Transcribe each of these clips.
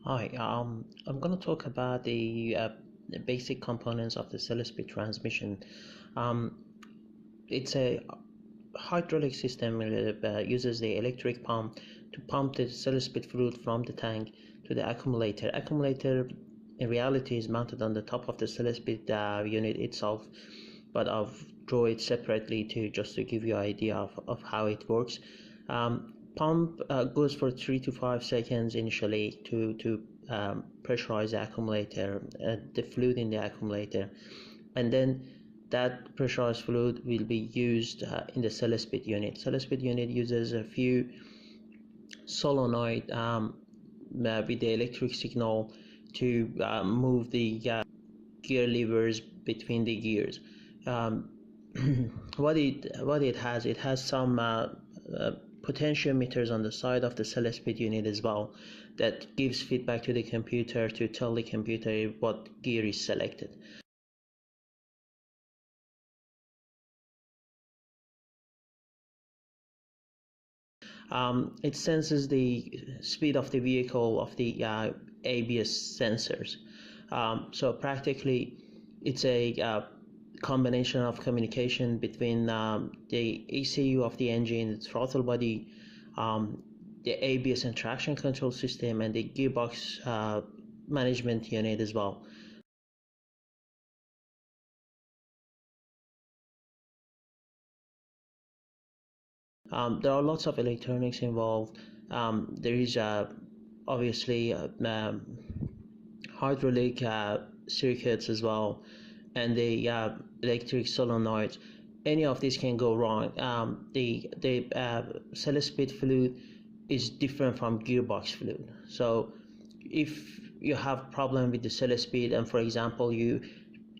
Hi, I'm going to talk about the basic components of the Selespeed transmission. Um, it's a hydraulic system that uses the electric pump to pump the Selespeed fluid from the tank to the accumulator. Accumulator in reality is mounted on the top of the Selespeed unit itself, but I've drawn it separately to give you an idea of how it works. Pump goes for 3 to 5 seconds initially to pressurize the accumulator, the fluid in the accumulator, and then that pressurized fluid will be used in the Selespeed unit. Selespeed unit uses a few solenoid with the electric signal to move the gear levers between the gears. Um, it has some potentiometers on the side of the Selespeed unit as well that gives feedback to the computer to tell the computer what gear is selected. It senses the speed of the vehicle of the ABS sensors. So practically, it's a combination of communication between the ECU of the engine, the throttle body, the ABS and traction control system, and the gearbox management unit as well. There are lots of electronics involved. There is obviously hydraulic circuits as well, and the electric solenoids. Any of these can go wrong. The Selespeed fluid is different from gearbox fluid. So if you have problem with the Selespeed, and for example you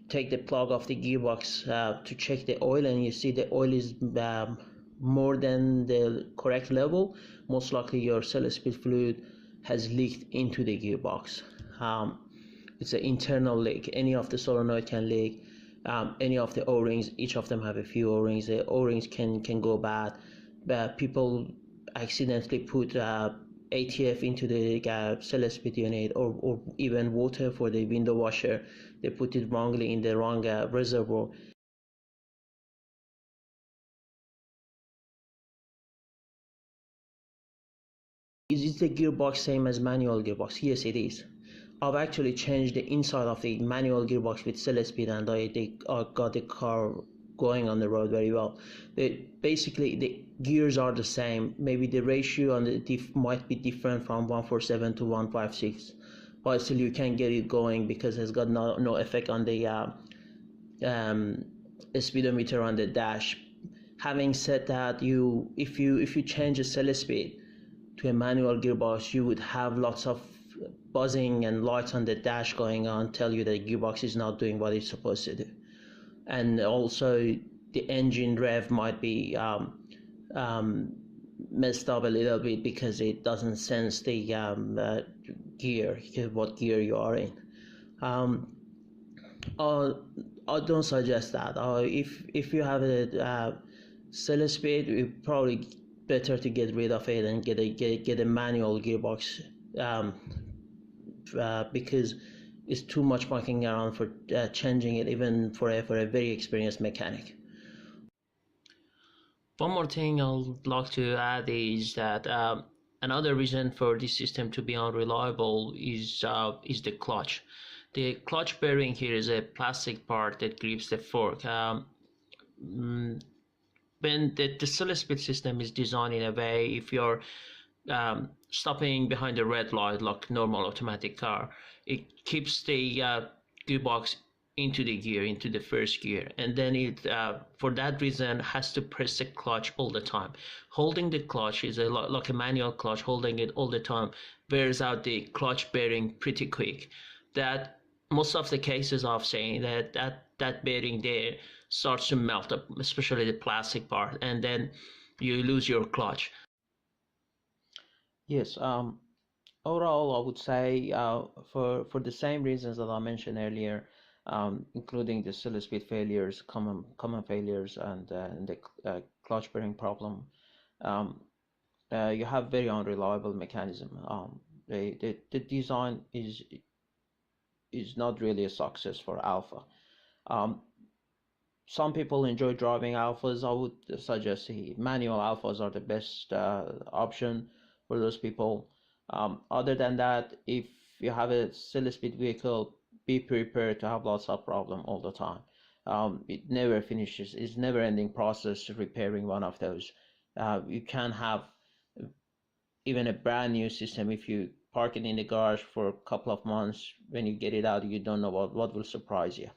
take the plug of the gearbox to check the oil, and you see the oil is more than the correct level, most likely your Selespeed fluid has leaked into the gearbox. It's an internal leak. Any of the solenoid can leak. Any of the O-rings, each of them have a few O-rings. The O-rings can go bad. People accidentally put ATF into the Selespeed unit, or even water for the window washer. They put it wrongly in the wrong reservoir. Is the gearbox same as manual gearbox? Yes, it is. I've actually changed the inside of the manual gearbox with Selespeed, and I got the car going on the road very well. Basically, the gears are the same. Maybe the ratio on the diff might be different from 147 to 156, but still you can get it going because it's got no effect on the um, speedometer on the dash. Having said that, if you change the Selespeed to a manual gearbox, you would have lots of buzzing and lights on the dash going on, tell you that the gearbox is not doing what it's supposed to do. And also the engine rev might be messed up a little bit because it doesn't sense the gear, what gear you are in. uh, I don't suggest that. If you have a Selespeed, it's probably better to get rid of it and get a manual gearbox, because it's too much mucking around for changing it, even for a very experienced mechanic. One more thing I'd like to add is that another reason for this system to be unreliable is the clutch. The clutch bearing here is a plastic part that grips the fork. When the Selespeed system is designed in a way, if you're stopping behind a red light like normal automatic car, it keeps the gearbox into the gear, into the first gear, and then it for that reason has to press the clutch all the time. Holding the clutch is a lot like a manual clutch. Holding it all the time wears out the clutch bearing pretty quick. That most of the cases I've seen that bearing there starts to melt up, especially the plastic part, and then you lose your clutch. Yes, overall, I would say for the same reasons that I mentioned earlier, including the Selespeed failures, common failures, and the clutch bearing problem, you have very unreliable mechanism. The design is not really a success for Alfa. Um, some people enjoy driving Alfas. I would suggest the manual Alfas are the best option for those people. Other than that, if you have a Selespeed vehicle, be prepared to have lots of problem all the time. It never finishes. It's never ending process repairing one of those. You can have even a brand new system. If you park it in the garage for a couple of months, when you get it out, you don't know what will surprise you.